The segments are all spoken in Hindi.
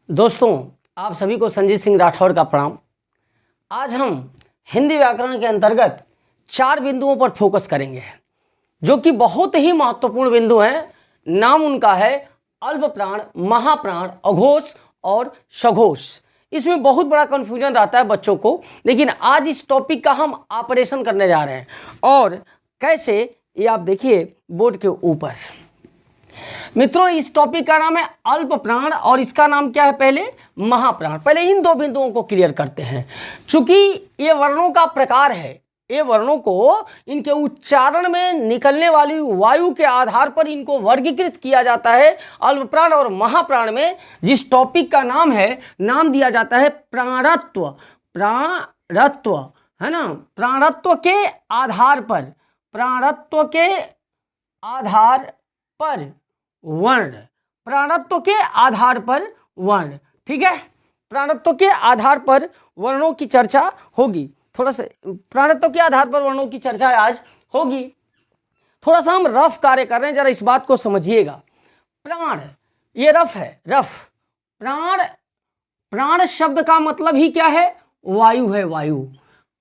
दोस्तों, आप सभी को संजीत सिंह राठौर का प्रणाम। आज हम हिंदी व्याकरण के अंतर्गत 4 बिंदुओं पर फोकस करेंगे जो कि बहुत ही महत्वपूर्ण बिंदु हैं। नाम उनका है अल्प प्राण, महाप्राण, अघोष और सघोष। इसमें बहुत बड़ा कन्फ्यूजन रहता है बच्चों को, लेकिन आज इस टॉपिक का हम ऑपरेशन करने जा रहे हैं। और कैसे, ये आप देखिए बोर्ड के ऊपर। मित्रों, इस टॉपिक का नाम है अल्प प्राण और इसका नाम क्या है, पहले महाप्राण। पहले इन 2 बिंदुओं को क्लियर करते हैं। चूंकि ये वर्णों का प्रकार है, ये वर्णों को इनके उच्चारण में निकलने वाली वायु के आधार पर इनको वर्गीकृत किया जाता है। अल्प प्राण और महाप्राण में जिस टॉपिक का नाम है, नाम दिया जाता है प्राणत्व। प्राणत्व है ना, प्राणत्व के आधार पर, प्राणत्व के आधार पर वर्ण, प्राणत्व के आधार पर वर्ण। ठीक है, प्राणत्व के आधार पर वर्णों की चर्चा होगी। थोड़ा सा प्राणत्व के आधार पर वर्णों की चर्चा आज होगी। थोड़ा सा हम रफ कार्य कर रहे हैं, जरा इस बात को समझिएगा। प्राण, ये रफ है, रफ। प्राण, प्राण शब्द का मतलब ही क्या है, वायु है, वायु।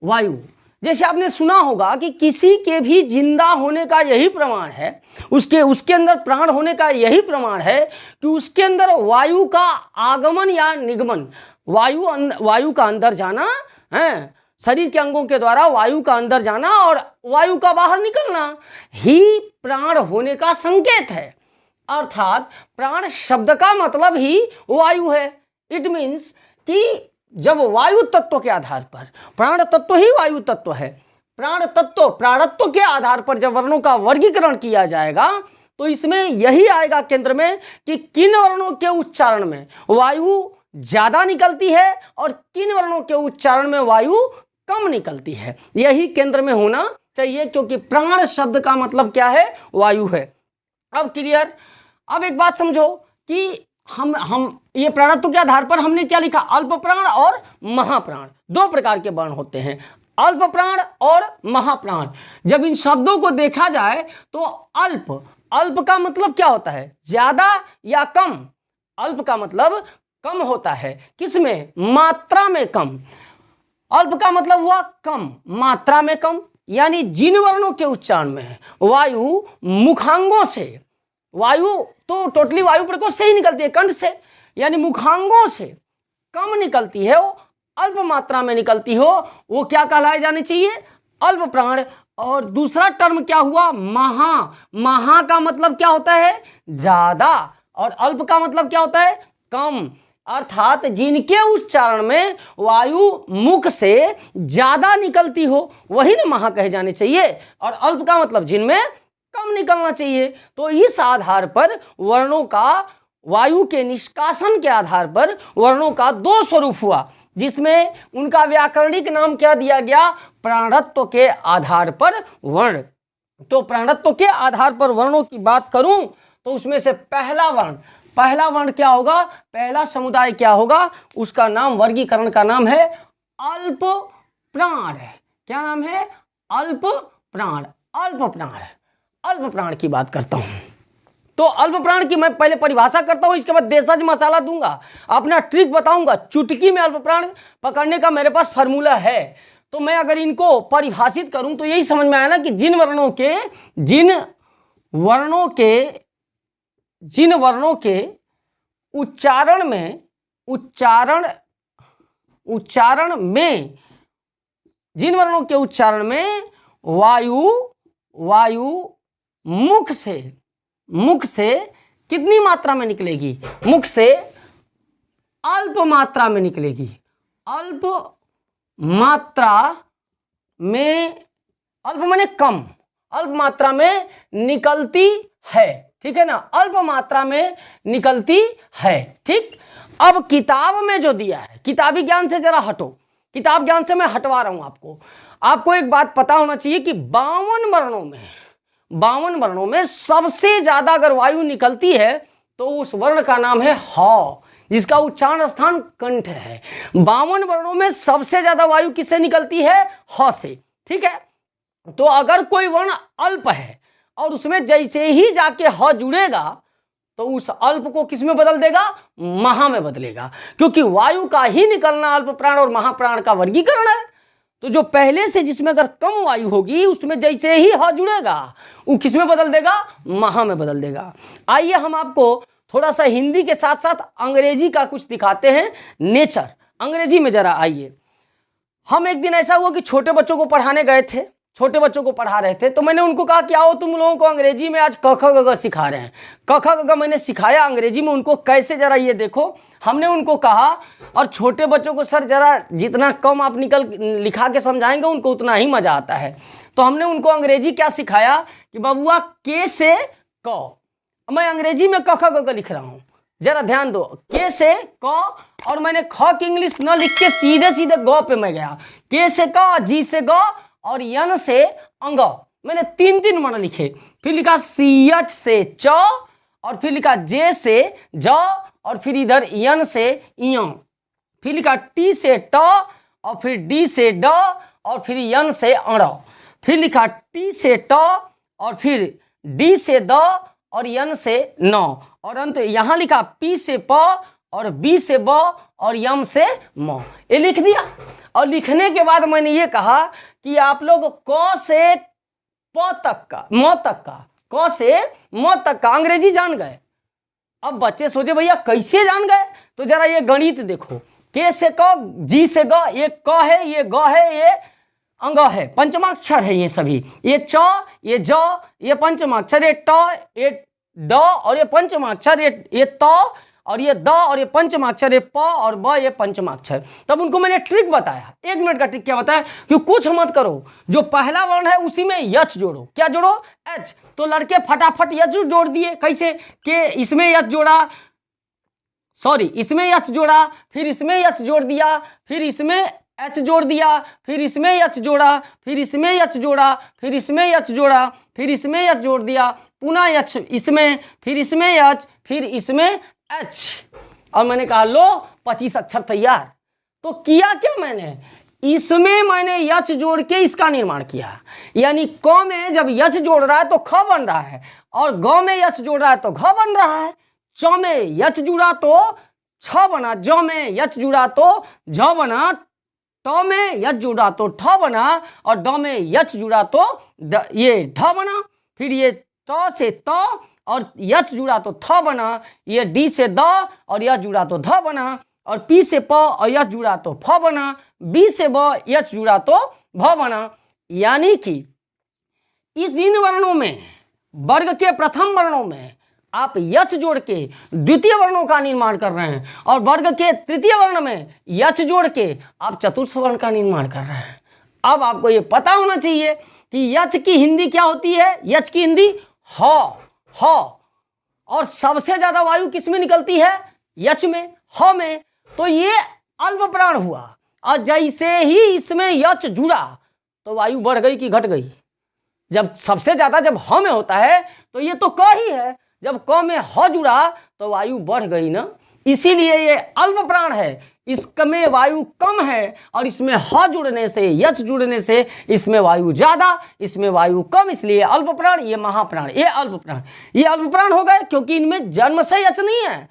वायु, जैसे आपने सुना होगा कि किसी के भी जिंदा होने का यही प्रमाण है, उसके अंदर प्राण होने का यही प्रमाण है कि उसके अंदर वायु का आगमन या निगमन, वायु का अंदर जाना है, शरीर के अंगों के द्वारा वायु का अंदर जाना और वायु का बाहर निकलना ही प्राण होने का संकेत है। अर्थात प्राण शब्द का मतलब ही वायु है। इट मीन्स कि जब वायु तत्व के आधार पर, प्राण तत्व ही वायु तत्व है, प्राण तत्व, प्राणत्व के आधार पर जब वर्णों का वर्गीकरण किया जाएगा तो इसमें यही आएगा केंद्र में कि किन वर्णों के उच्चारण में वायु ज्यादा निकलती है और किन वर्णों के उच्चारण में वायु कम निकलती है। यही केंद्र में होना चाहिए, क्योंकि प्राण शब्द का मतलब क्या है, वायु है। अब क्लियर। अब एक बात समझो कि हम ये प्राणत्व के आधार पर हमने क्या लिखा, अल्प प्राण और महाप्राण। 2 प्रकार के वर्ण होते हैं, अल्प प्राण और महाप्राण। जब इन शब्दों को देखा जाए तो अल्प, अल्प का मतलब क्या होता है, ज्यादा या कम। अल्प का मतलब कम होता है, किसमें, मात्रा में कम। अल्प का मतलब हुआ कम, मात्रा में कम। यानी जिन वर्णों के उच्चारण में वायु मुखांगों से, वायु तो टोटली वायु प्रकोष्ठ से ही निकलती है, कंठ से, यानी मुखांगों से कम निकलती है, वो अल्प मात्रा में निकलती हो, वो क्या कहलाए जाने चाहिए, अल्प प्राण। और दूसरा टर्म क्या हुआ, महा। महा का मतलब क्या होता है, ज्यादा, और अल्प का मतलब क्या होता है, कम। अर्थात जिनके उच्चारण में वायु मुख से ज्यादा निकलती हो वही ना महा कहे जाने चाहिए, और अल्प का मतलब जिनमें कम निकलना चाहिए। तो इस आधार पर वर्णों का, वायु के निष्कासन के आधार पर वर्णों का 2 स्वरूप हुआ, जिसमें उनका व्याकरणिक नाम क्या दिया गया, प्राणत्व के आधार पर वर्ण। तो प्राणत्व के आधार पर वर्णों की बात करूं तो उसमें से पहला वर्ण क्या होगा, पहला समुदाय क्या होगा, उसका नाम, वर्गीकरण का नाम है अल्प प्राण। क्या नाम है, अल्प प्राण। अल्प प्राण, अल्प प्राण की बात करता हूं। तो अल्प प्राण की मैं पहले परिभाषा करता हूं, इसके बाद देशज मसाला दूंगा, अपना ट्रिक बताऊंगा। चुटकी में अल्प प्राण पकड़ने का मेरे पास फॉर्मूला है। तो मैं अगर इनको परिभाषित करूं तो यही समझ में आया ना कि जिन वर्णों के उच्चारण में जिन वर्णों के उच्चारण में वायु मुख से कितनी मात्रा में निकलेगी, मुख से अल्प मात्रा में निकलेगी, अल्प मात्रा में, अल्प माने कम, अल्प मात्रा में निकलती है। ठीक है ना, अल्प मात्रा में निकलती है। ठीक। अब किताब में जो दिया है, किताबी ज्ञान से जरा हटो, किताब ज्ञान से मैं हटवा रहा हूं। आपको एक बात पता होना चाहिए कि 52 वर्णों में सबसे ज्यादा अगर वायु निकलती है तो उस वर्ण का नाम है ह, जिसका उच्चारण स्थान कंठ है। 52 वर्णों में सबसे ज्यादा वायु किससे निकलती है, ह से। ठीक है, तो अगर कोई वर्ण अल्प है और उसमें जैसे ही जाके ह जुड़ेगा तो उस अल्प को किस में बदल देगा, महा में बदलेगा, क्योंकि वायु का ही निकलना अल्प प्राण और महाप्राण का वर्गीकरण है। तो जो पहले से जिसमें अगर कम वायु होगी उसमें जैसे ही ह जुड़ेगा वो किस में बदल देगा, महा में बदल देगा। आइए हम आपको थोड़ा सा हिंदी के साथ साथ अंग्रेजी का कुछ दिखाते हैं, नेचर अंग्रेजी में जरा आइए। हम एक दिन ऐसा हुआ कि छोटे बच्चों को पढ़ाने गए थे, छोटे बच्चों को पढ़ा रहे थे, तो मैंने उनको कहा कि आओ तुम लोगों को अंग्रेजी में आज क ख ग घ सिखा रहे हैं। क ख ग घ मैंने सिखाया अंग्रेजी में उनको, कैसे जरा ये देखो। हमने उनको कहा, और छोटे बच्चों को सर जरा जितना कम आप लिखा के समझाएंगे उनको उतना ही मजा आता है। तो हमने उनको अंग्रेजी क्या सिखाया कि बबुआ के से क, मैं अंग्रेजी में क ख ग घ लिख रहा हूँ, जरा ध्यान दो, के से क, और मैंने ख की इंग्लिश न लिख के सीधे सीधे ग पे मैं गया। के से क, जी से ग और यन से अंग, मैंने तीन तीन वर्ण लिखे। फिर लिखा सी एच से च, और फिर लिखा जे से ज, और फिर इधर यन से इय, फिर लिखा टी से ट, और फिर डी से ड, और फिर यन से अण, फिर लिखा टी से ट, और फिर डी से द, और यन से न, और अंत यहाँ लिखा पी से प, और बी से ब, और यम से म। ये लिख दिया। और लिखने के बाद मैंने ये कहा कि आप लोग क से प तक का, म तक का, क से म तक का अंग्रेजी जान गए। अब बच्चे सोचे भैया कैसे जान गए, तो जरा ये गणित देखो, के से क, जी से ग, ये क है, ये ग है, ये अंग है, पंचमाक्षर है ये सभी, ये च, ये ज, ये पंचमाक्षर, ये ट, ये ड, और ये पंचमाक्षर, ये त, और ये द, और ये पंचमाक्षर, ये प और ब, ये पंचमाक्षर। तब उनको मैंने ट्रिक बताया, 1 मिनट का ट्रिक क्या बताया कि कुछ मत करो, जो पहला वर्ण है उसी में यच जोड़ो। क्या जोड़ो, एच। तो लड़के फटाफट यच जोड़ दिए। कैसे, के इसमें यच जोड़ा, सॉरी इसमें यच जोड़ा, फिर इसमें यच जोड़ दिया, फिर इसमें एच जोड़ दिया, फिर इसमें यच जोड़ा, फिर इसमें यच जोड़ा, फिर इसमें यच जोड़ा, फिर इसमें यच जोड़ दिया, पुनः यच इसमें, फिर इसमें यच, फिर इसमें एच, और मैंने कहा लो 25 अक्षर तैयार। तो किया क्या मैंने, इसमें मैंने यच जोड़ के इसका निर्माण किया, यानी क में जब यच जोड़ रहा है तो ख बन रहा है, और ग में यच जोड़ रहा है तो घ बन रहा है, च में यच जुड़ा तो छ बना, ज में यच जुड़ा तो झ बना, ट में यच जुड़ा तो ठ बना, और ड में यच जुड़ा तो ये ढ बना, फिर ये ट से त और यच जुड़ा तो थ बना, ये डी से द और यच जुड़ा तो ध बना, और पी से प और यच जुड़ा तो फ बना, बी से ब यच जुड़ा तो भ बना। यानी कि इस इन वर्णों में, वर्ग के प्रथम वर्णों में आप यच जोड़ के द्वितीय वर्णों का निर्माण कर रहे हैं, और वर्ग के तृतीय वर्ण में यच जोड़ के आप चतुर्थ वर्ण का निर्माण कर रहे हैं। अब आपको ये पता होना चाहिए कि यच की हिंदी क्या होती है। यच की हिंदी ह, और सबसे ज्यादा वायु किस में निकलती है, यच में, ह में। तो ये अल्प प्राण हुआ, और जैसे ही इसमें यच जुड़ा तो वायु बढ़ गई कि घट गई। जब सबसे ज्यादा जब ह में होता है तो ये तो क ही है, जब क में ह जुड़ा तो वायु बढ़ गई ना, इसीलिए ये अल्प प्राण है। इसमें वायु कम है, और इसमें ह जुड़ने से, यच जुड़ने से इसमें वायु ज्यादा, इसमें वायु कम, इसलिए अल्प प्राण, ये महाप्राण, ये अल्प प्राण। ये अल्प प्राण हो गए क्योंकि इनमें जन्म से यच नहीं है,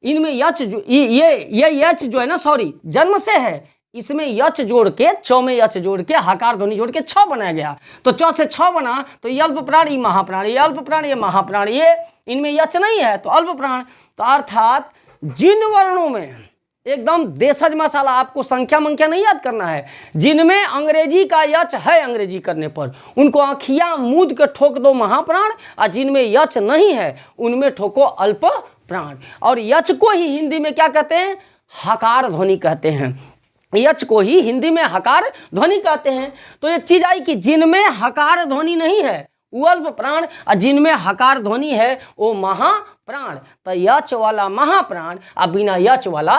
इनमें यच ये यच जो है ना, सॉरी जन्म से है, इसमें यच जोड़ के, च में यच जोड़ के, हकार ध्वनि जोड़ के छ बनाया गया, तो च से छ बना, तो ये अल्प प्राण, ये महाप्राण, ये अल्प प्राण, ये महाप्राण, ये इनमें यच नहीं है तो अल्प प्राण। तो अर्थात जिन वर्णों में एकदम देशज मसाला, आपको संख्या मंख्या नहीं याद करना है, जिनमें अंग्रेजी का यच है अंग्रेजी करने पर उनको आँखियां मूंद के ठोक दो महाप्राण, और जिनमें यच नहीं है उनमें ठोको अल्प प्राण। और यच को ही हिंदी में क्या कहते हैं, हकार ध्वनि कहते हैं। यच को ही हिंदी में हकार ध्वनि कहते हैं। तो एक चीज आई कि जिनमें हकार ध्वनि नहीं है वो अल्प प्राण, और जिनमें हकार ध्वनि है वो महाप्राण। तो यच वाला महाप्राण और बिना यच वाला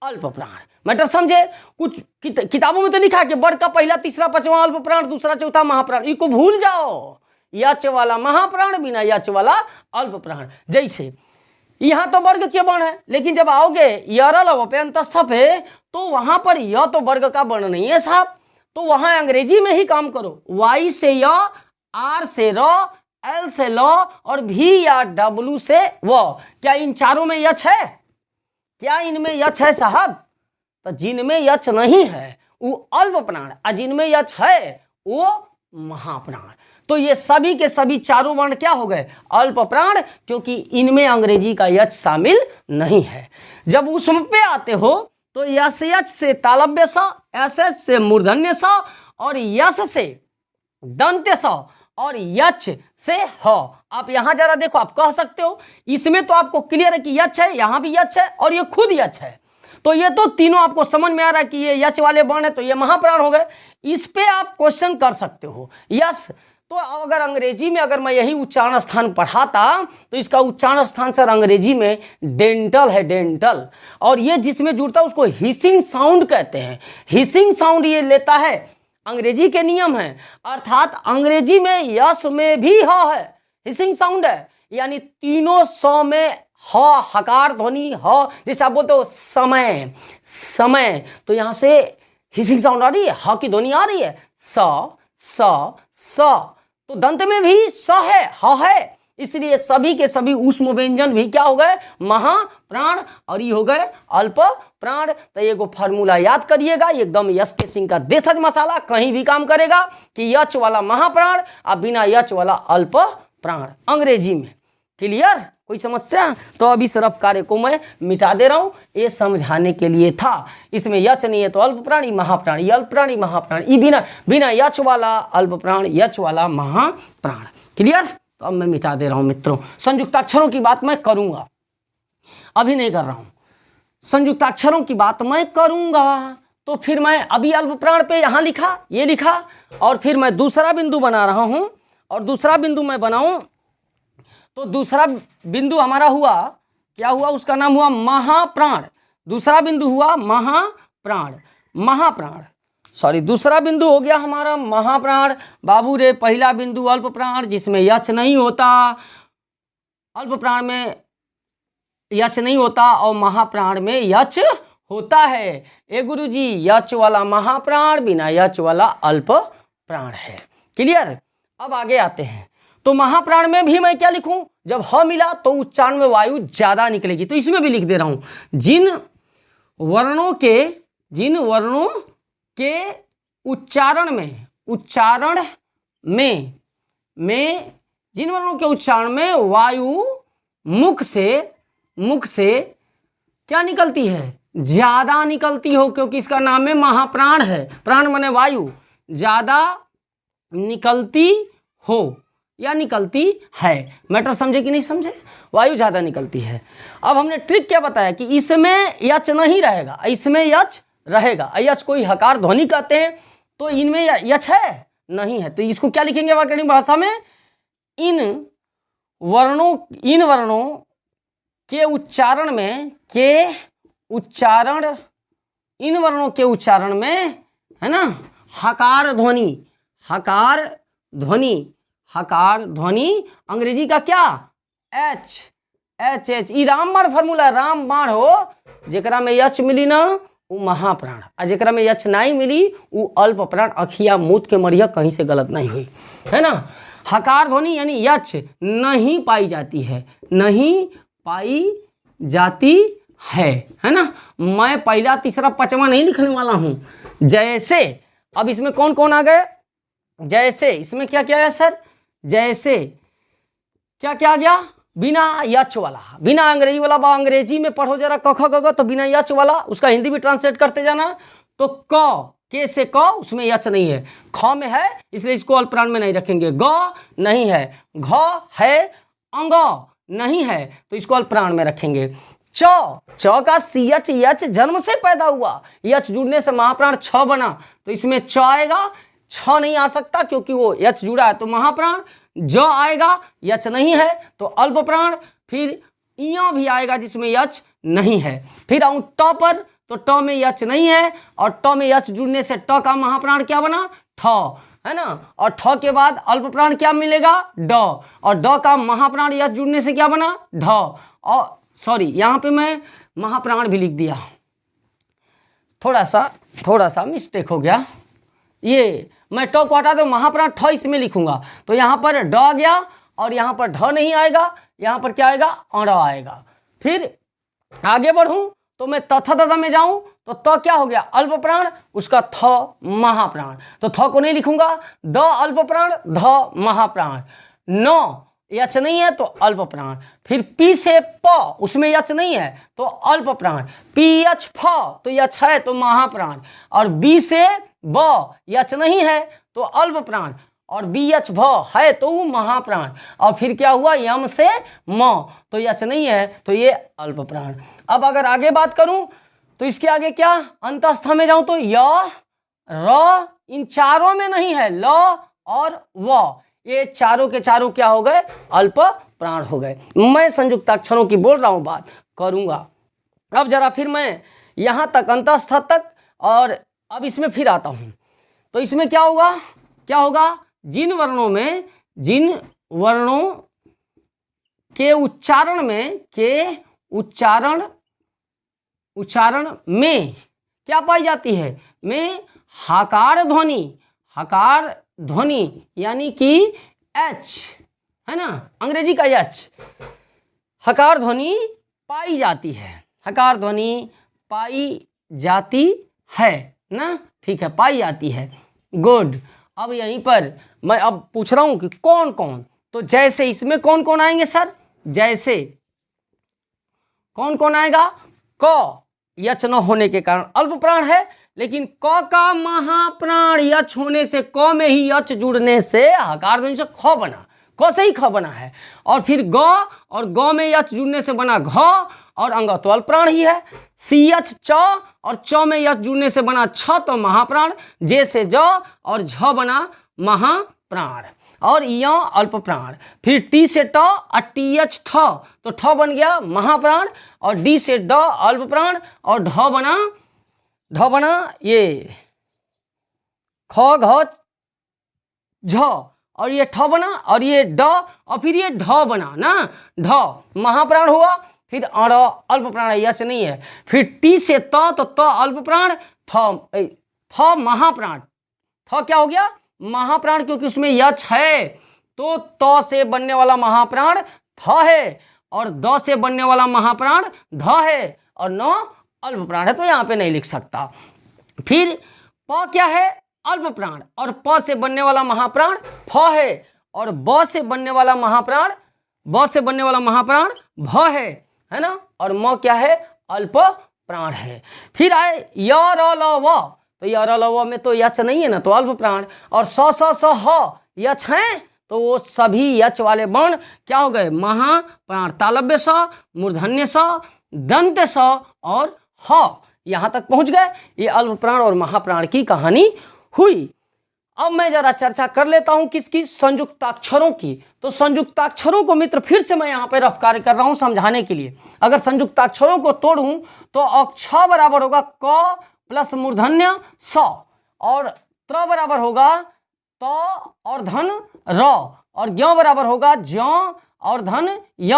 अल्प प्राण। मैटर समझे। कुछ किताबों में तो लिखा है कि वर्ग का पहला तीसरा पांचवा अल्प प्राण, दूसरा चौथा महाप्राण, इसको भूल जाओ। यच वाला महाप्राण, बिना यच वाला अल्प प्राण। जैसे यहाँ तो वर्ग के वर्ण है, लेकिन जब आओगे यरल अवप्यंतस्थ पे तो वहां पर यह तो वर्ग का वर्ण नहीं है साहब, तो वहां अंग्रेजी में ही काम करो। वाई से य, आर से र, L से ल और V या W से व। क्या इन चारों में यच है? क्या इनमें यच है साहब? तो जिनमें यच नहीं है वो अल्प प्राण, और जिनमें यच है वो महाप्राण। तो ये सभी के सभी चारों वर्ण क्या हो गए? अल्प प्राण, क्योंकि इनमें अंग्रेजी का यच शामिल नहीं है। जब उसमें पे आते हो तो यस यच से तालव्य स, एस एच से मूर्धन्य स, और यस से दंत्य स, और यच से ह। आप यहां जरा देखो, आप कह सकते हो इसमें तो आपको क्लियर है कि यच है, यहां भी यच है और ये खुद यच है। तो ये तो तीनों आपको समझ में आ रहा है कि ये यच वाले वर्ण है, तो ये महाप्राण हो गए। इस पे आप क्वेश्चन कर सकते हो यस। तो अगर अंग्रेजी में अगर मैं यही उच्चारण स्थान पढ़ाता तो इसका उच्चारण स्थान सर अंग्रेजी में डेंटल है, डेंटल। और ये जिसमें जुड़ता है उसको हिसिंग साउंड कहते हैं। हिसिंग साउंड ये लेता है, अंग्रेजी के नियम है, अर्थात अंग्रेजी में यस में भी ह है, हिसिंग साउंड है, यानी तीनों स में ह हकार ध्वनि ह। जैसे आप बोलते हो समय, समय, तो यहां से हिसिंग साउंड आ रही है, ह की ध्वनि आ रही है, स स स। तो दंत में भी स है, ह है, इसलिए सभी के सभी ऊष्म व्यंजन भी क्या हो गए? महाप्राण, और ये हो गए अल्प प्राण। तो ये फार्मूला याद करिएगा, एकदम यश के सिंह का देशज मसाला, कहीं भी काम करेगा कि यच वाला महाप्राण और बिना यच वाला अल्प प्राण अंग्रेजी में। क्लियर? कोई समस्या? तो अब इस रफ कार्य को मैं मिटा दे रहा हूं, ये समझाने के लिए था। इसमें यच नहीं है तो अल्प प्राणी महाप्राण, ये अल्प प्राणी महाप्राण, ये बिना यच वाला अल्प प्राण, यच वाला महाप्राण। क्लियर? तो अब मैं मिटा दे रहा हूं मित्रों। संयुक्ताक्षरों की बात मैं करूंगा, अभी नहीं कर रहा हूं। संयुक्ताक्षरों की बात मैं करूंगा तो फिर मैं अभी अल्प प्राण पे यहां लिखा, ये लिखा, और फिर मैं दूसरा बिंदु बना रहा हूं, और दूसरा बिंदु मैं बनाऊं तो दूसरा बिंदु हमारा हुआ, क्या हुआ? उसका नाम हुआ महाप्राण। दूसरा बिंदु हुआ महाप्राण, महाप्राण, सॉरी, दूसरा बिंदु हो गया हमारा महाप्राण। बाबू रे, पहला बिंदु अल्प प्राण जिसमें यच नहीं होता, अल्प प्राण में यच नहीं होता और महाप्राण में यच होता है। ए गुरुजी, यच वाला महाप्राण, बिना यच वाला अल्प प्राण है। क्लियर? अब आगे आते हैं। तो महाप्राण में भी मैं क्या लिखूं? जब ह मिला तो उच्चारण में वायु ज्यादा निकलेगी, तो इसमें भी लिख दे रहा हूं, जिन वर्णों के उच्चारण में जिन वर्णों के उच्चारण में वायु मुख से क्या निकलती है? ज्यादा निकलती हो, क्योंकि इसका नाम है महाप्राण है। प्राण माने वायु, ज्यादा निकलती हो या निकलती है। मैटर समझे कि नहीं समझे? वायु ज्यादा निकलती है। अब हमने ट्रिक क्या बताया कि इसमें यच नहीं रहेगा, इसमें यच रहेगा। यच कोई हकार ध्वनि कहते हैं, तो इनमें यच है नहीं है, तो इसको क्या लिखेंगे व्याकरणिक भाषा में? इन वर्णों के उच्चारण में इन वर्णों के उच्चारण में, है ना, हकार ध्वनि अंग्रेजी का क्या? एच। ई रामबाण फॉर्मूला, रामबाण हो, जेकरा में यच मिली ना वो महाप्राण, और जेकरा में यच नहीं मिली वो अल्प प्राण। अखिया मूत के मरिया, कहीं से गलत नहीं हुई, है ना। हकार ध्वनि यानी यच नहीं पाई जाती है, है ना। मैं पहला तीसरा पांचवा नहीं लिखने वाला हूं। जैसे, अब इसमें कौन कौन आ गए? जैसे, इसमें क्या क्या है सर? जैसे क्या क्या आ गया? बिना यच वाला, बिना अंग्रेजी वाला। अंग्रेजी में पढ़ो जरा क ख ग घ, तो बिना यच वाला, उसका हिंदी भी ट्रांसलेट करते जाना। तो के से क, उसमें यच नहीं है, ख में है, इसलिए इसको अल्प प्राण में नहीं रखेंगे। ग नहीं है, घ है, अंग नहीं है, तो इसको अल्प प्राण में रखेंगे। च का सी एच यच जन्म से पैदा हुआ, यच जुड़ने से महाप्राण छ बना, तो इसमें च आएगा, छ नहीं आ सकता क्योंकि वो यच जुड़ा है, तो महाप्राण। ज आएगा, यच नहीं है तो अल्प प्राण। फिर इया भी आएगा जिसमें यच नहीं है। फिर आऊं ट पर, तो ट में यच नहीं है, और ट में यच जुड़ने से ट का महाप्राण क्या बना? ठ, है ना। और ठ के बाद अल्प प्राण क्या मिलेगा? ड, और ड का महाप्राण यच जुड़ने से क्या बना? ढ। और सॉरी, यहाँ पे मैं महाप्राण भी लिख दिया, थोड़ा सा मिस्टेक हो गया। ये मैं ट को हटा दो, महाप्राण ठ इसमें लिखूंगा, तो यहाँ पर ड आ गया और यहाँ पर ढ नहीं आएगा, यहाँ पर क्या आएगा, अण आएगा। फिर आगे बढ़ूं तो मैं तथा तथा में जाऊं तो त क्या हो गया, अल्प प्राण, उसका थ महाप्राण, तो थ को नहीं लिखूंगा, द अल्प प्राण, ध महाप्राण, न यच नहीं है तो अल्प प्राण। फिर पी से प, उसमें यच नहीं है तो अल्प प्राण, पी यच फ तो यच है तो महाप्राण, और बी से ब यच नहीं है तो अल्प प्राण, और बी यच भ है तो वो महाप्राण, और फिर क्या हुआ, यम से म तो यच नहीं है तो ये अल्प प्राण। अब अगर आगे बात करूं तो इसके आगे क्या, अंतस्थ में जाऊं तो य र, इन चारों में नहीं है, ल और व, ये चारों के चारों क्या हो गए, अल्प प्राण हो गए। मैं संयुक्ताक्षरों की बोल रहा हूं, बात करूंगा। अब जरा फिर मैं यहां तक अंतस्थ तक, और अब इसमें फिर आता हूं तो इसमें क्या होगा, क्या होगा, जिन वर्णों के उच्चारण में क्या पाई जाती है, में हकार ध्वनि यानी कि एच है ना, अंग्रेजी का एच, हकार ध्वनि पाई जाती है, हकार ध्वनि पाई जाती है ना, ठीक है, पाई जाती है, गुड। अब यहीं पर मैं अब पूछ रहा हूं कि कौन कौन, तो जैसे इसमें कौन कौन आएंगे सर, जैसे कौन कौन आएगा, क यच न होने के कारण अल्प प्राण है, लेकिन क का महाप्राण यच होने से, क में ही यच जुड़ने से हकार ध्वनि से ख बना, क से ही ख बना है, और फिर ग, और ग में यच जुड़ने से बना घ, और अंग तो अल्प प्राण ही है, सी एच च, और च में यच जुड़ने से बना छ तो महाप्राण, जे से ज और झ बना महाप्राण, और य अल्प प्राण, फिर टी से ट और टी एच ठ तो ठ बन गया महाप्राण, और डी से ड अल्प प्राण, और ढ बना ये ख घ झ, और ये ठ बना, और ये ड, और फिर ये ढ बना ना, ढ महाप्राण हुआ, फिर अड़ अल्प प्राण, यच नहीं है, फिर टी से त तो त अल्प प्राण, थ महाप्राण, थ क्या हो गया, महाप्राण, क्योंकि उसमें यच है तो त से बनने वाला महाप्राण थ है, और द से बनने वाला महाप्राण ध है, और न अल्प प्राण है तो यहाँ पे नहीं लिख सकता। फिर प क्या है, अल्प प्राण, और प से बनने वाला महाप्राण फ है, और ब से बनने वाला महाप्राण भ है ना, और म क्या है, अल्प प्राण है। फिर आए य र ल व, तो य र ल व में तो यच नहीं है ना तो अल्प प्राण, और स स ह यच है तो वो सभी यच वाले वर्ण क्या हो गए, महाप्राण, तालव्य स, मूर्धन्य स, दंत स और ह, यहाँ तक पहुंच गए। ये अल्प प्राण और महाप्राण की कहानी हुई। अब मैं जरा चर्चा कर लेता हूं किसकी, संयुक्ताक्षरों की। तो संयुक्ताक्षरों को मित्र फिर से मैं यहाँ पे रफ कार्य कर रहा हूं समझाने के लिए। अगर संयुक्ताक्षरों को तोड़ूं तो अक्ष बराबर होगा क प्लस मूर्धन्य स, और त्र बराबर होगा त और धन र, और ज्ञ बराबर होगा ज्ञ और धन य,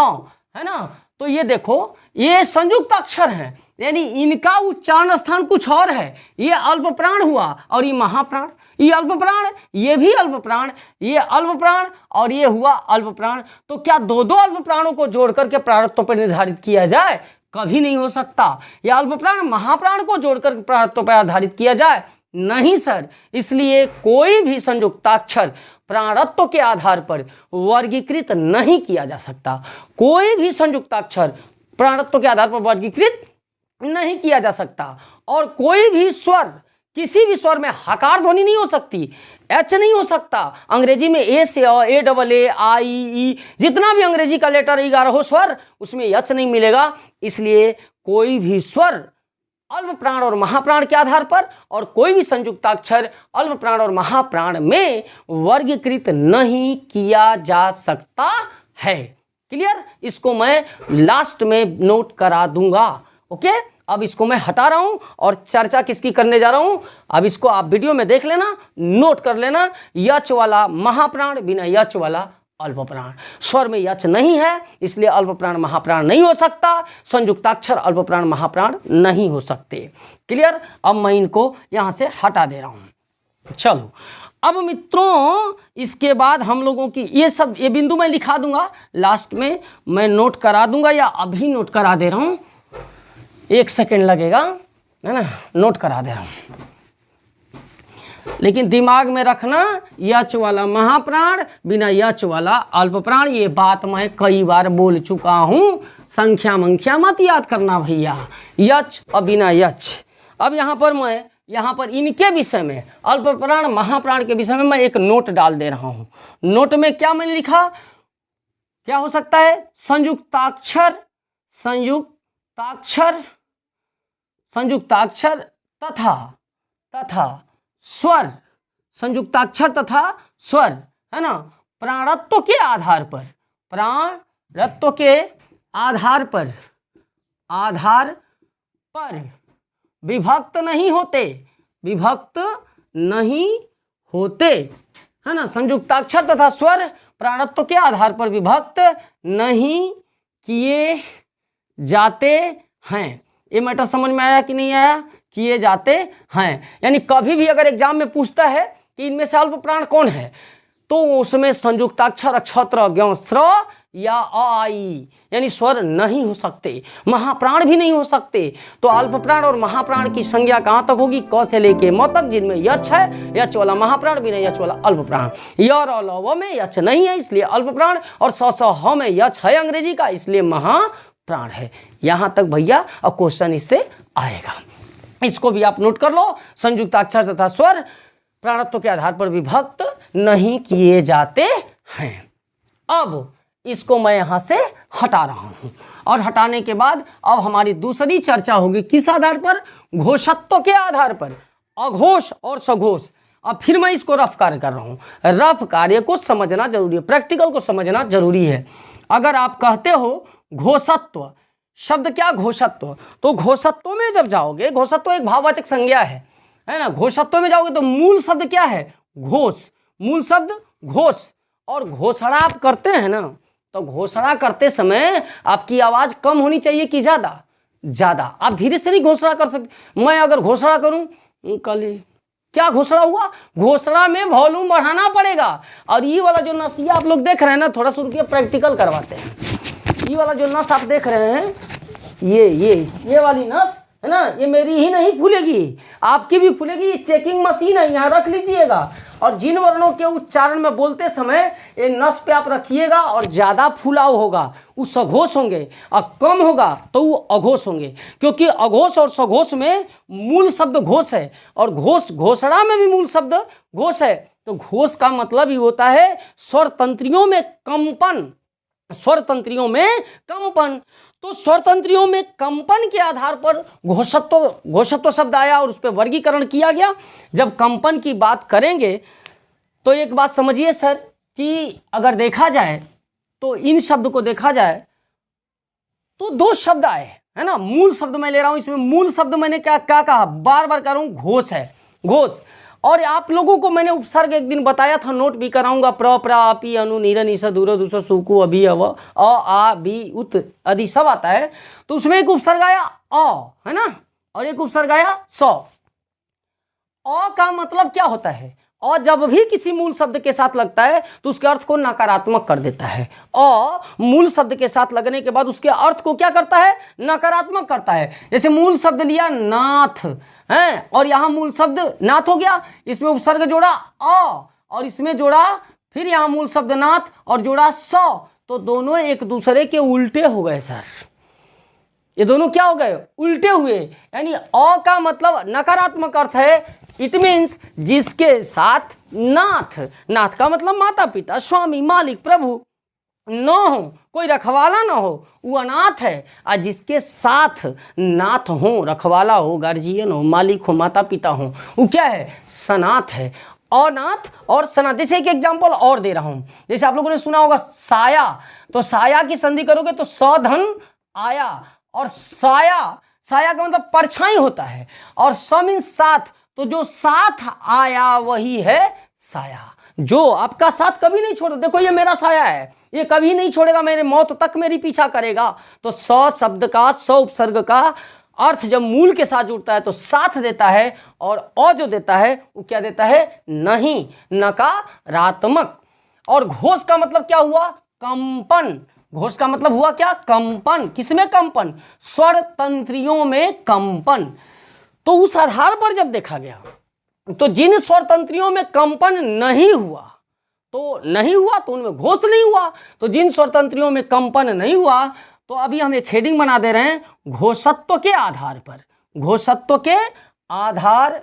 है ना। तो ये देखो ये संयुक्त अक्षर हैं, यानी इनका उच्चारण स्थान कुछ और है। ये अल्प प्राण हुआ और ये महाप्राण, ये अल्प प्राण, ये भी अल्प प्राण, ये अल्प प्राण और ये हुआ अल्प प्राण। तो क्या दो दो अल्प प्राणों को जोड़ करके प्राणत्व पर निर्धारित किया जाए? कभी नहीं हो सकता। या अल्प प्राण महाप्राण को जोड़कर प्राणत्व पर आधारित किया जाए? नहीं सर। इसलिए कोई भी संयुक्ताक्षर प्राणत्व के आधार पर वर्गीकृत नहीं किया जा सकता। कोई भी संयुक्ताक्षर प्राणत्व के आधार पर वर्गीकृत नहीं किया जा सकता। और कोई भी स्वर, किसी भी स्वर में हकार ध्वनि नहीं हो सकती, एच नहीं हो सकता। अंग्रेजी में ए से ए डबल ए आई ई, जितना भी अंग्रेजी का लेटर 11 स्वर, उसमें एच नहीं मिलेगा। इसलिए कोई भी स्वर अल्प प्राण और महाप्राण के आधार पर और कोई भी संयुक्ताक्षर अल्प प्राण और महाप्राण में वर्गीकृत नहीं किया जा सकता है। क्लियर? इसको मैं लास्ट में नोट करा दूंगा। ओके, अब इसको मैं हटा रहा हूं और चर्चा किसकी करने जा रहा हूं। अब इसको आप वीडियो में देख लेना, नोट कर लेना। यच वाला महाप्राण, बिना यच वाला अल्प प्राण। स्वर में यच नहीं है, इसलिए अल्प प्राण महाप्राण नहीं हो सकता। संयुक्ताक्षर अल्प प्राण महाप्राण नहीं हो सकते। क्लियर? अब मैं इनको यहां से हटा दे रहा हूं। चलो अब मित्रों इसके बाद हम लोगों की ये बिंदु मैं लिखा दूंगा, लास्ट में मैं नोट करा दूंगा या अभी नोट करा दे रहा हूं, 1 सेकेंड लगेगा, है ना, नोट करा दे रहा हूं। लेकिन दिमाग में रखना, यच वाला महाप्राण, बिना यच वाला अल्प प्राण। ये बात मैं कई बार बोल चुका हूं, संख्या मंख्या मत याद करना भैया, यच और बिना यच। अब यहाँ पर इनके विषय में, अल्प प्राण महाप्राण के विषय में मैं एक नोट डाल दे रहा हूं। नोट में क्या मैंने लिखा, क्या हो सकता है, संयुक्ताक्षर, संयुक्ताक्षर तथा स्वर, संयुक्ताक्षर तथा स्वर, है ना, प्राणत्व के आधार पर, प्राणत्व के आधार पर विभक्त नहीं होते, है ना, संयुक्ताक्षर तथा स्वर प्राणत्व के आधार पर विभक्त नहीं किए जाते हैं। ये मैटर समझ में आया कि नहीं आया, किए जाते हैं। यानी कभी भी अगर एग्जाम में पूछता है कि इनमें से अल्प प्राण कौन है, तो उसमें संयुक्ताक्षर अक्षत्र ज्ञ स्र या अ ई यानी स्वर नहीं हो सकते, महाप्राण भी नहीं हो सकते। तो अल्प प्राण और महाप्राण की संज्ञा कहाँ तक होगी, क से लेके म तक, जिनमें यच है, यच वाला महाप्राण, बिना यच वाला अल्प प्राण। य र ल व में यच नहीं है इसलिए अल्प प्राण, और स स ह में यच है अंग्रेजी का इसलिए महाप्राण है। यहाँ तक भैया अब क्वेश्चन इससे आएगा, इसको भी आप नोट कर लो। संयुक्ताक्षर तथा स्वर प्राणत्व के आधार पर विभक्त नहीं किए जाते हैं। अब इसको मैं यहां से हटा रहा हूं, और हटाने के बाद अब हमारी दूसरी चर्चा होगी किस आधार पर, घोषत्व के आधार पर, अघोष और सघोष। अब फिर मैं इसको रफ कार्य कर रहा हूं, रफ कार्य को समझना जरूरी है, प्रैक्टिकल को समझना जरूरी है। अगर आप कहते हो घोषत्व शब्द, क्या घोषत्व, तो घोषत्व में जब जाओगे, घोषत्व एक भाववाचक संज्ञा है ना, घोषत्व में जाओगे तो मूल शब्द क्या है, घोष, मूल शब्द घोष। और घोषणा आप करते हैं ना, तो घोषणा करते समय आपकी आवाज कम होनी चाहिए कि ज्यादा। आप धीरे से नहीं घोषणा कर सकते। मैं अगर घोषणा करूं, कल क्या घोषणा हुआ, घोषणा में वॉल्यूम बढ़ाना पड़ेगा। और ये वाला जो नसिया आप लोग देख रहे हैं ना, थोड़ा सा रुकिए प्रैक्टिकल करवाते हैं। ये वाला जो नस आप देख रहे हैं, ये वाली नस है ना, ये मेरी ही नहीं फूलेगी, आपकी भी फूलेगी। ये चेकिंग मशीन है, यहाँ रख लीजिएगा। और जिन वर्णों के उच्चारण में बोलते समय ये नस पे आप रखिएगा, और ज़्यादा फूलाव होगा वो सघोष होंगे, और कम होगा तो वो अघोष होंगे। क्योंकि अघोष और सघोष में मूल शब्द घोष है, और घोषणा में भी मूल शब्द घोष है। तो घोष का मतलब ही होता है स्वर तंत्रियों में कंपन, स्वर तंत्रियों में कंपन। तो स्वर तंत्रियों में कंपन के आधार पर घोषत्व शब्द आया, और उस पर वर्गीकरण किया गया। जब कंपन की बात करेंगे तो एक बात समझिए सर, कि अगर देखा जाए तो इन शब्द को देखा जाए तो 2 शब्द आए, है ना। मूल शब्द मैं ले रहा हूं, इसमें मूल शब्द मैंने क्या कहा, बार बार कह रहा हूं, घोष है, घोष। और आप लोगों को मैंने उपसर्ग एक दिन बताया था, नोट भी कराऊंगा, प्र प्रा अपि अनु नीर निस दूर दुस सुकु अभि अव अ आ बी उत आदि सब आता है। तो उसमें एक उपसर्ग आया अ, है ना, और एक उपसर्ग आया स। अ का मतलब क्या होता है, अ जब भी किसी मूल शब्द के साथ लगता है तो उसके अर्थ को नकारात्मक कर देता है। अ मूल शब्द के साथ लगने के बाद उसके अर्थ को क्या करता है, नकारात्मक करता है। जैसे मूल शब्द लिया नाथ है, और यहाँ मूल शब्द नाथ हो गया, इसमें उपसर्ग जोड़ा अ, और इसमें जोड़ा फिर यहाँ मूल शब्द नाथ और जोड़ा स, तो दोनों एक दूसरे के उल्टे हो गए सर। ये दोनों क्या हो गए, उल्टे हुए। यानी अ का मतलब नकारात्मक अर्थ है, इट मीन्स जिसके साथ नाथ, नाथ का मतलब माता पिता, स्वामी, मालिक, प्रभु न हो, कोई रखवाला ना हो, वो अनाथ है। और जिसके साथ नाथ हो, रखवाला हो, गार्जियन हो, मालिक हो, माता पिता हो, वो क्या है, सनाथ है। अनाथ और सनाथ। जैसे एक एग्जांपल और दे रहा हूं, जैसे आप लोगों ने सुना होगा साया, तो साया की संधि करोगे तो सधन आया, और साया, साया का मतलब परछाई होता है, और स मीन्स साथ, तो जो साथ आया वही है साया, जो आपका साथ कभी नहीं छोड़ता। देखो ये मेरा साया है, ये कभी नहीं छोड़ेगा, मेरे मौत तक मेरी पीछा करेगा। तो स शब्द का, स उपसर्ग का अर्थ जब मूल के साथ जुड़ता है तो साथ देता है, और अ जो देता है वो क्या देता है, नहीं, नकारात्मक। और घोष का मतलब क्या हुआ, कंपन। घोष का मतलब हुआ क्या, कंपन। किसमें कंपन, स्वर तंत्रियों में कंपन। तो उस आधार पर जब देखा गया तो जिन स्वर तंत्रियों में कंपन नहीं हुआ तो उनमें घोष नहीं हुआ। तो जिन स्वर तंत्रियों में कंपन नहीं हुआ तो अभी हम एक हेडिंग बना दे रहे हैं, घोषत्व के आधार पर। घोषत्व के आधार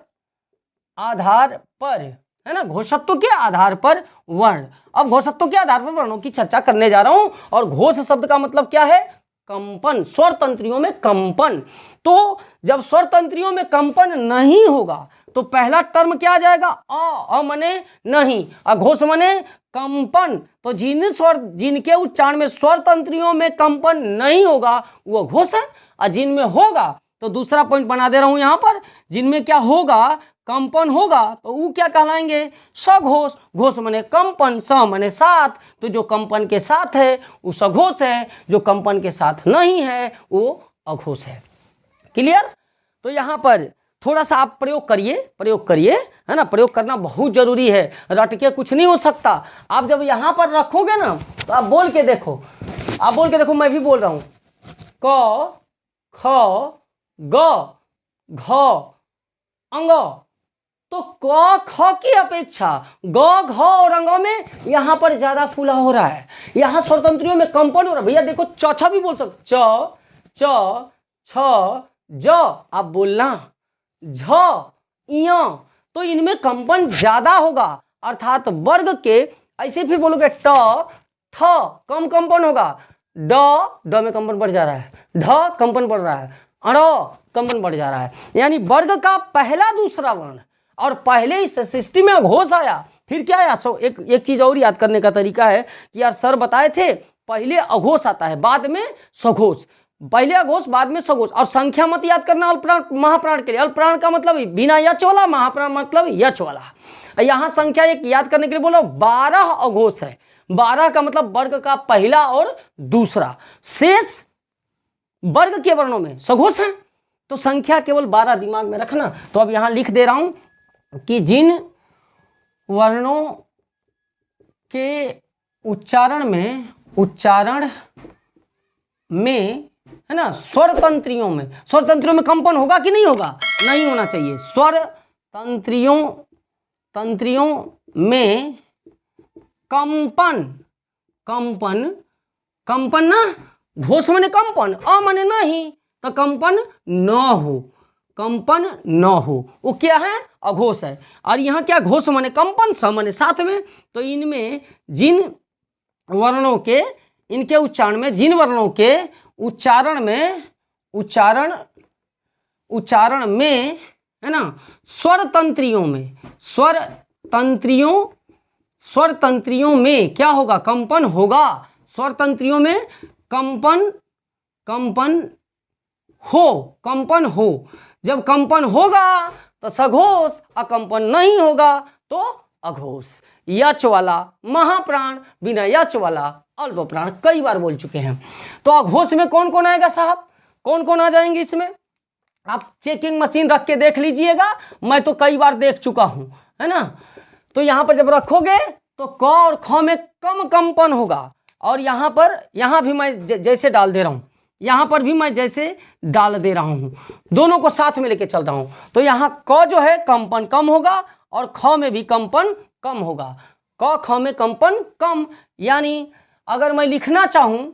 पर, है ना, घोषत्व के आधार पर वर्ण। अब घोषत्व के आधार पर वर्णों की चर्चा करने जा रहा हूं। और घोष शब्द का मतलब क्या है, कंपन, स्वर तंत्रियों में कंपन। तो जब स्वर तंत्रियों में कंपन नहीं होगा तो पहला टर्म क्या आ जाएगा, अ मने नहीं, अघोष मने कंपन। तो जिनके उच्चारण में स्वर तंत्रियों में कंपन नहीं होगा वो घोष है, और जिनमें होगा तो दूसरा पॉइंट बना दे रहा हूं यहां पर, जिनमें क्या होगा, कंपन होगा, तो वो क्या कहलाएंगे, सघोष। घोष मने कंपन, स मने साथ, तो जो कंपन के साथ है वो सघोष है, जो कंपन के साथ नहीं है वो अघोष है। क्लियर। तो यहाँ पर थोड़ा सा आप प्रयोग करिए, है ना, प्रयोग करना बहुत जरूरी है, रट के कुछ नहीं हो सकता। आप जब यहाँ पर रखोगे ना तो आप बोल के देखो, मैं भी बोल रहा हूँ, क ख ग घ अंग। तो क ख की अपेक्षा ग घ और अंग में यहाँ पर ज्यादा फूला हो रहा है, यहाँ स्वतंत्रियों में कंपन हो रहा है। भैया देखो च भी बोल सकते, च छ ज, आप बोलना झ इय, तो इनमें कंपन ज्यादा होगा, अर्थात वर्ग के। ऐसे फिर बोलोगे ट ठ, कम कंपन होगा, ड में कंपन बढ़ जा रहा है, ढ कंपन बढ़ रहा है, अण कंपन बढ़ जा रहा है। यानी वर्ग का पहला दूसरा वर्ण, और पहले इस सृष्टि में अघोष आया, फिर क्या आया। सो एक चीज और याद करने का तरीका है कि यार सर बताए थे पहले अघोष आता है बाद में सघोष, पहले अघोष बाद में सघोष। और संख्या मत याद करना अल्पप्राण महाप्राण के लिए, अल्पप्राण का मतलब बिना यच वाला, महाप्राण मतलब यच वाला। यहाँ संख्या एक याद करने के लिए बोलो 12 अघोष है, 12 का मतलब वर्ग का पहला और दूसरा, शेष वर्ग के वर्णों में सघोष है। तो संख्या केवल 12 दिमाग में रखना। तो अब यहाँ लिख दे रहा हूं कि जिन वर्णों के उच्चारण में है ना, स्वर तंत्रियों में कंपन होगा कि नहीं होगा, नहीं होना चाहिए। स्वर तंत्रियों में कंपन ना, घोष मने कंपन, अ मने नहीं, तो कंपन न हो, वो क्या है, अघोष है। और यहाँ क्या, घोष मने कंपन, स मने साथ में। तो इनमें जिन वर्णों के, इनके उच्चारण में, जिन वर्णों के उच्चारण में है ना, स्वर तंत्रियों में क्या होगा, कंपन होगा। स्वर तंत्रियों में कंपन हो। जब कंपन होगा तो सघोष, अकंपन नहीं होगा तो अघोष। यच वाला महाप्राण, बिना यच वाला अल्प प्राण, कई बार बोल चुके हैं। तो अघोष में कौन कौन आएगा साहब, कौन कौन आ जाएंगे इसमें, आप चेकिंग मशीन रख के देख लीजिएगा, मैं तो कई बार देख चुका हूं, है ना। तो यहां पर जब रखोगे तो क और ख में कम कंपन होगा, और यहाँ भी मैं जैसे डाल दे रहा हूं, यहाँ पर भी मैं जैसे डाल दे रहा हूं, दोनों को साथ में लेके चल रहा हूं। तो यहाँ क जो है कंपन कम होगा और ख में भी कंपन कम होगा, क ख में कंपन कम। यानी अगर मैं लिखना चाहूं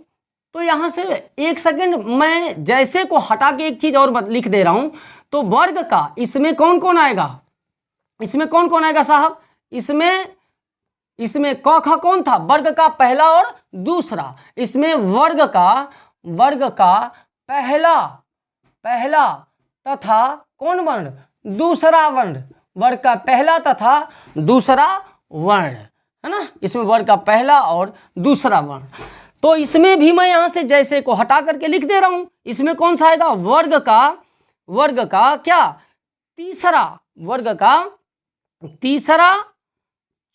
तो यहाँ से एक सेकंड मैं जैसे को हटा के एक चीज और लिख दे रहा हूं। तो वर्ग का इसमें कौन कौन आएगा, साहब, इसमें क ख कौन था, वर्ग का पहला और दूसरा। इसमें वर्ग का पहला तथा कौन वर्ण, दूसरा वर्ण, वर्ग का पहला तथा दूसरा वर्ण, है ना। इसमें वर्ग का पहला और दूसरा वर्ण। तो इसमें भी मैं यहां से जैसे को हटा करके लिख दे रहा हूं। इसमें कौन सा आएगा, वर्ग का क्या, तीसरा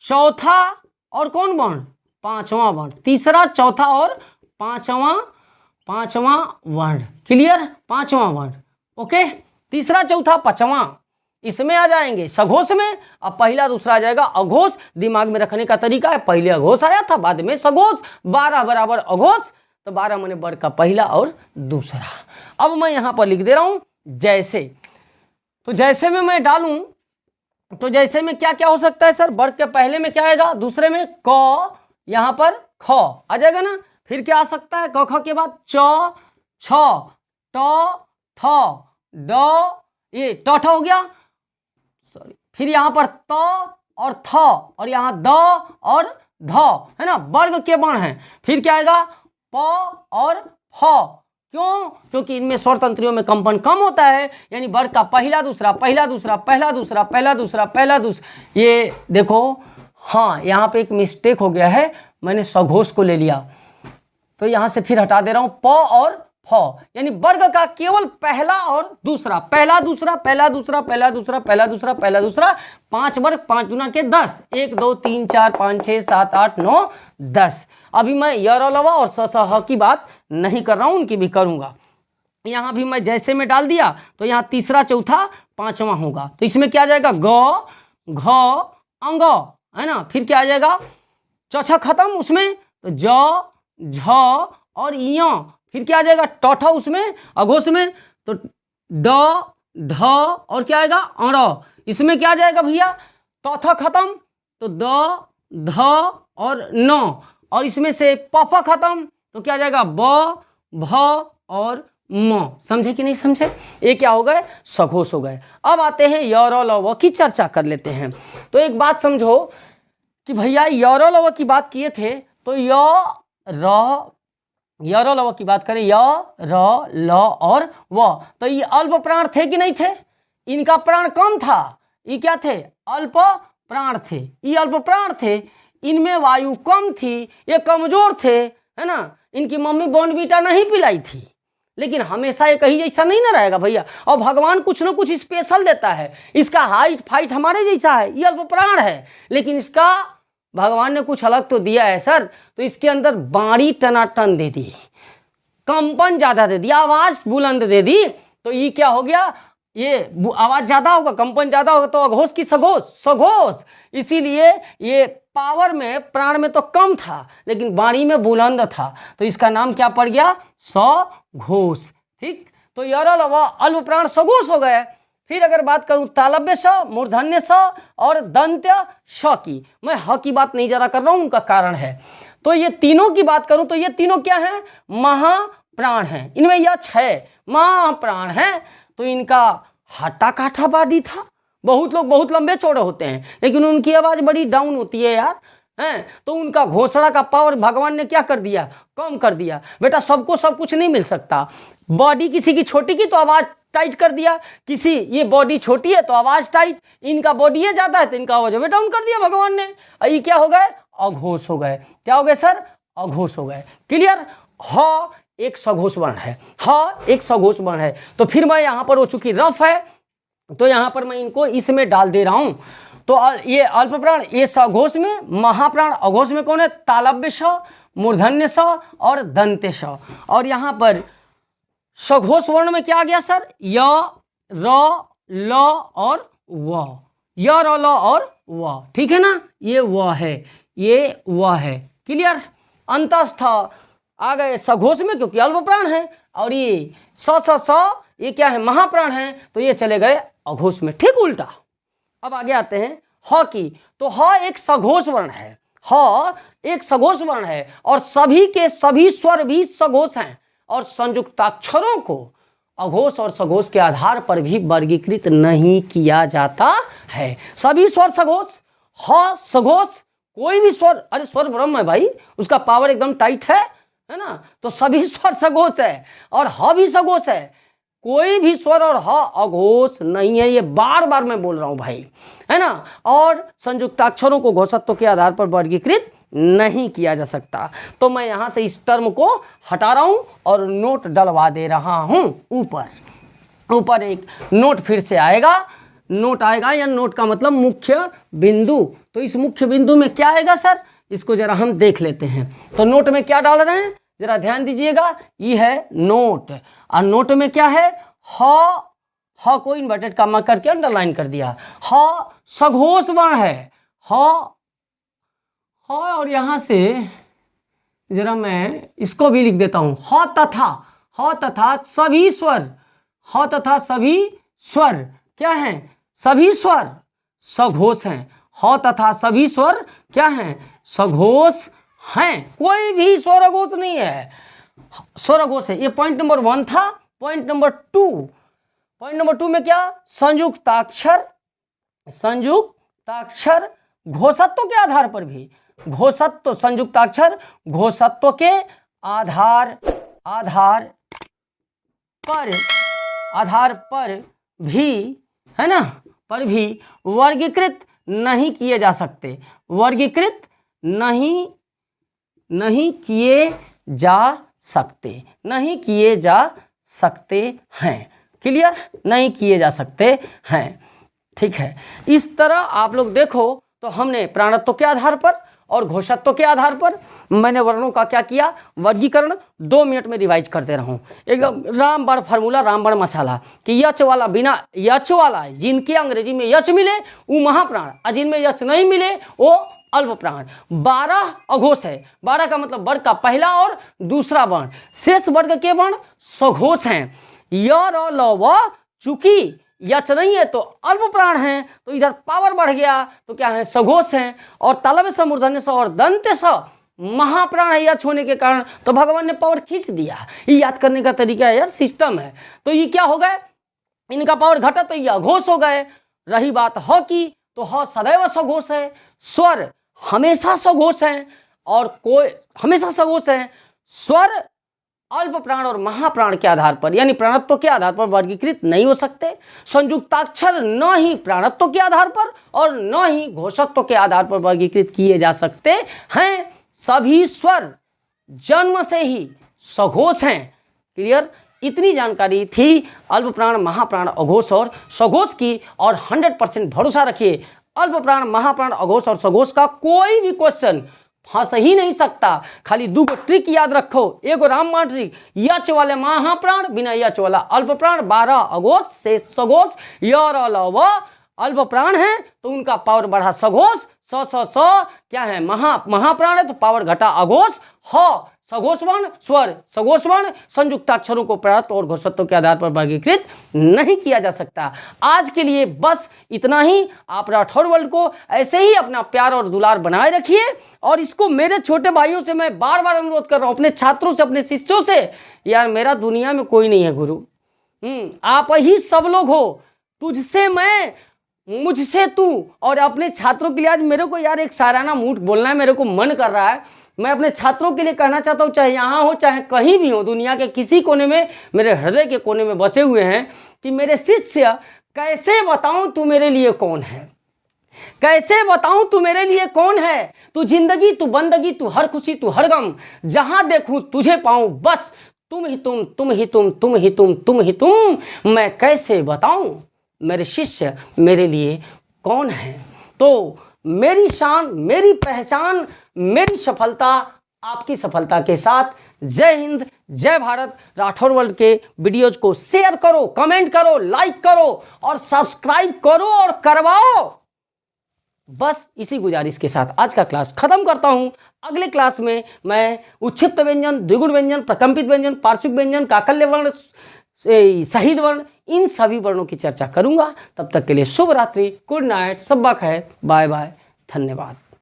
चौथा और कौन वर्ण, पांचवा वर्ण। तीसरा चौथा और पांचवा वर्ण, क्लियर, पांचवा वर्ण, ओके, तीसरा चौथा पांचवा इसमें आ जाएंगे सघोष में। अब पहला दूसरा आ जाएगा अघोष। दिमाग में रखने का तरीका है, पहले अघोष आया था, बाद में सघोष। 12 बराबर अघोष, तो 12 माने वर्ग का पहला और दूसरा। अब मैं यहां पर लिख दे रहा हूं जैसे। तो जैसे में मैं डालूं तो जैसे में क्या क्या हो सकता है सर? वर्ग के पहले में क्या आएगा? दूसरे में क, यहां पर ख आ जाएगा ना। फिर क्या आ सकता है? क ख के बाद च, छ, ट, ठ, ड, ये ट हो गया, सॉरी। फिर यहां पर त और थ और यहां द और ध, है ना, वर्ग के वर्ण हैं। फिर क्या आएगा? प और फ। क्यों? क्योंकि इनमें स्वर तंत्रियों में कंपन कम होता है, यानी वर्ग का पहला दूसरा, पहला दूसरा, पहला दूसरा, पहला दूसरा, पहला दूसरा। ये देखो, हाँ यहाँ पे एक मिस्टेक हो गया है, मैंने सघोष को ले लिया, तो यहाँ से फिर हटा दे रहा हूँ प और फ, यानी वर्ग का केवल पहला और दूसरा, पहला दूसरा, पहला दूसरा, पहला दूसरा, पहला दूसरा, पहला दूसरा। 5 वर्ग, 5 गुना के 10, 1 2 3 4 5 6 7 8 9 10। अभी मैं यरलवा और स की बात नहीं कर रहा हूं, उनकी भी करूंगा। यहां भी मैं जैसे में डाल दिया, तो यहां तीसरा चौथा पांचवा होगा। तो इसमें क्या आ जाएगा? ग, घ, अंग, है ना। फिर क्या आ जाएगा? चौथा खत्म उसमें, तो ज, झ और य। फिर क्या आ जाएगा? टौठा उसमें अघोष में, तो ड, ढ और क्या आएगा? अण। इसमें क्या आ जाएगा भैया? चौथा खत्म, तो द, ध और न। और इसमें से प खत्म, तो क्या आ जाएगा? ब, भ और म। समझे कि नहीं समझे? ये क्या हो गए? सघोष हो गए। अब आते हैं यरलव की चर्चा कर लेते हैं। तो एक बात समझो कि भैया यरलव की बात किए थे, तो यरलव की बात करें, य, र, ल और व, तो ये अल्प प्राण थे कि नहीं थे? इनका प्राण कम था, ये क्या थे? अल्प प्राण थे। ये अल्प प्राण थे, इनमें वायु कम थी, ये कमजोर थे, है ना। इनकी मम्मी बॉर्नवीटा नहीं पिलाई थी। लेकिन हमेशा ये कहीं जैसा नहीं ना रहेगा भैया, और भगवान कुछ ना कुछ स्पेशल देता है। इसका हाइट फाइट हमारे जैसा है, ये अल्प प्राण है, लेकिन इसका भगवान ने कुछ अलग तो दिया है सर। तो इसके अंदर बाड़ी टनाटन दे दी, कंपन ज्यादा दे दिया, आवाज बुलंद दे दी। तो ये क्या हो गया? ये आवाज ज्यादा होगा, कंपन ज्यादा होगा, तो अघोष की सघोष, सघोष। इसीलिए ये पावर में, प्राण में तो कम था, लेकिन वाणी में बुलंद था, तो इसका नाम क्या पड़ गया? सघोष। ठीक, तो यरलव अल्प प्राण सघोष हो गए। फिर अगर बात करूं तालव्य स, मूर्धन्य स और दंत्य श की, मैं ह की बात नहीं जरा कर रहा हूं, उनका कारण है। तो ये तीनों की बात करूं तो ये तीनों क्या है? महाप्राण हैं। इनमें यह 6 महाप्राण हैं। तो इनका हट्टा काठा बॉडी था। बहुत लोग बहुत लंबे चौड़े होते हैं, लेकिन उनकी आवाज बड़ी डाउन होती है यार, हैं। तो उनका घोषणा का पावर भगवान ने क्या कर दिया? कम कर दिया। बेटा सबको सब कुछ नहीं मिल सकता। बॉडी किसी की छोटी की तो आवाज टाइट कर दिया, किसी ये बॉडी छोटी है तो आवाज टाइट, इनका बॉडी ये ज्यादा है तो इनका आवाज डाउन कर दिया भगवान ने। ये क्या हो गए? अघोष हो गए। क्या हो गए सर? अघोष हो गए। क्लियर? ह एक सघोष वर्ण है, ह एक सघोष वर्ण है। तो फिर मैं यहां पर, हो चुकी रफ है, तो यहां पर मैं इनको इसमें डाल दे रहा हूं। तो ये अल्प प्राण, ये सघोष में, महाप्राण अघोष में कौन है? तालव्य स, मूर्धन्य स और दंत्य स। और यहां पर सघोष वर्ण में क्या आ गया सर? य, र, ल और व, य, र, ल और व। ठीक है ना, ये व है, ये व है। क्लियर? अंतस्थ आ गए सघोष में, क्योंकि अल्प प्राण है, और ये स ये क्या है? महाप्राण है, तो ये चले गए अघोष में। ठीक उल्टा। अब आगे आते हैं ह की। तो ह एक सघोष वर्ण है, ह एक सघोष वर्ण है, और सभी के सभी स्वर भी सघोष हैं, और संयुक्ताक्षरों को अघोष और सघोष के आधार पर भी वर्गीकृत नहीं किया जाता है। सभी स्वर सघोष, ह सघोष, कोई भी स्वर, अरे स्वर ब्रह्म है भाई, उसका पावर एकदम टाइट है ना। तो सभी स्वर सघोष है, और ह भी सघोष है, कोई भी स्वर और ह अघोष नहीं है। ये बार बार मैं बोल रहा हूं भाई, है ना। और संयुक्ताक्षरों को घोषत्व के आधार पर वर्गीकृत नहीं किया जा सकता। तो मैं यहां से इस टर्म को हटा रहा हूं और नोट डलवा दे रहा हूं। ऊपर एक नोट फिर से आएगा, नोट आएगा, या नोट का मतलब मुख्य बिंदु। तो इस मुख्य बिंदु में क्या आएगा सर? इसको जरा हम देख लेते हैं। तो नोट में क्या डाल रहे हैं, जरा ध्यान दीजिएगा। ये है नोट, और नोट में क्या है? ह ह को इन्वर्टेड कॉमा करके अंडरलाइन कर दिया। ह सघोष वर्ण है, ह और यहाँ से जरा मैं इसको भी लिख देता हूँ, ह तथा सभी स्वर, ह तथा सभी स्वर क्या हैं? सभी स्वर सघोष हैं। ह तथा सभी स्वर क्या हैं? सघोष हैं, कोई भी स्वरघोष नहीं है, स्वरघोष है। ये पॉइंट नंबर 1 था। पॉइंट नंबर 2 में क्या? संयुक्ताक्षर घोषत्व के आधार पर भी, घोषत्व संयुक्ताक्षर घोषत्व के आधार पर भी, है ना, पर भी वर्गीकृत नहीं किए जा सकते, वर्गीकृत नहीं किए जा सकते हैं। क्लियर? नहीं किए जा सकते हैं। ठीक है, इस तरह आप लोग देखो तो हमने प्राणत्व के आधार पर और घोषत्व के आधार पर मैंने वर्णों का क्या किया? वर्गीकरण 2 मिनट में रिवाइज करते रहूं, एकदम रामबाण फार्मूला, रामबाण मसाला कि यच वाला, बिना यच वाला, जिनके अंग्रेजी में यच मिले वो महाप्राण, और जिनमें यच नहीं मिले वो अल्प प्राण। 12 अघोष है, 12 का मतलब वर्ग का पहला और दूसरा वर्ण, शेष वर्ग के वर्ण सघोष हैं। य र ल व, चूंकि यच नहीं है तो अल्प प्राण है, तो इधर पावर बढ़ गया तो क्या है? सघोष हैं। और तालव्य स, मूर्धन्य स और दंत्य स महाप्राण है यच होने के कारण, तो भगवान ने पावर खींच दिया। ये याद करने का तरीका है यार, सिस्टम है। तो ये क्या हो गए? इनका पावर घटा तो ये अघोष हो गए। रही बात ह की, तो ह सदैव सघोष है, स्वर हमेशा सघोष हैं, और कोई हमेशा सघोष हैं। स्वर अल्प प्राण और महाप्राण के आधार पर, यानी प्राणत्व के आधार पर वर्गीकृत नहीं हो सकते। संयुक्ताक्षर न ही प्राणत्व के आधार पर और न ही घोषत्व के आधार पर वर्गीकृत किए जा सकते हैं। सभी स्वर जन्म से ही सघोष हैं। क्लियर? इतनी जानकारी थी अल्प प्राण, महाप्राण, अघोष और सघोष की, और 100% भरोसा रखिए, अल्प प्राण, महाप्राण, अघोष और सघोष का कोई भी क्वेश्चन फंस ही नहीं सकता। खाली 2 ट्रिक याद रखो। एगो रामबाण ट्रिक, यच वाले महाप्राण, बिना यच वाला अल्प प्राण, 12 अघोष से सघोष, य र ल व अल्प प्राण है तो उनका पावर बढ़ा सघोष, स क्या है? महाप्राण है तो पावर घटा अघोष, ह सघोष वर्ण, स्वर सघोष वर्ण, संयुक्ताक्षरों को प्राणत्व और घोषत्व के आधार पर वर्गीकृत नहीं किया जा सकता। आज के लिए बस इतना ही। आप राठौर वर्ल्ड को ऐसे ही अपना प्यार और दुलार बनाए रखिए, और इसको मेरे छोटे भाइयों से मैं बार बार अनुरोध कर रहा हूँ, अपने छात्रों से, अपने शिष्यों से, यार मेरा दुनिया में कोई नहीं है गुरु, आप ही सब लोग हो। तुझसे मैं, मुझसे तू, और अपने छात्रों के लिए आज मेरे को यार एक साराना मूड बोलना है, मेरे को मन कर रहा है। मैं अपने छात्रों के लिए कहना चाहता हूँ, चाहे यहाँ हो चाहे कहीं भी हो, दुनिया के किसी कोने में, मेरे हृदय के कोने में बसे हुए हैं, कि मेरे शिष्य, कैसे बताऊं तू मेरे लिए कौन है, कैसे बताऊं तू मेरे लिए कौन है। तू जिंदगी, तू बंदगी, तू हर खुशी, तू हर गम, जहां देखूं तुझे पाऊं, बस तुम ही तुम, तुम ही तुम, तुम ही तुम, तुम ही तुम। मैं कैसे बताऊं मेरे शिष्य मेरे लिए कौन है। तो मेरी शान, मेरी पहचान, मेरी सफलता आपकी सफलता के साथ। जय हिंद, जय भारत। राठौर वर्ल्ड के वीडियोज को शेयर करो, कमेंट करो, लाइक करो और सब्सक्राइब करो और करवाओ। बस इसी गुजारिश के साथ आज का क्लास खत्म करता हूं। अगले क्लास में मैं उच्छिष्ट व्यंजन, द्विगुण व्यंजन, प्रकंपित व्यंजन, पार्श्विक व्यंजन, काकल्य वर्ण, शहीद वर्ण, इन सभी वर्णों की चर्चा करूंगा। तब तक के लिए शुभ रात्रि, गुड नाइट, शब्बा खैर, बाय बाय, धन्यवाद।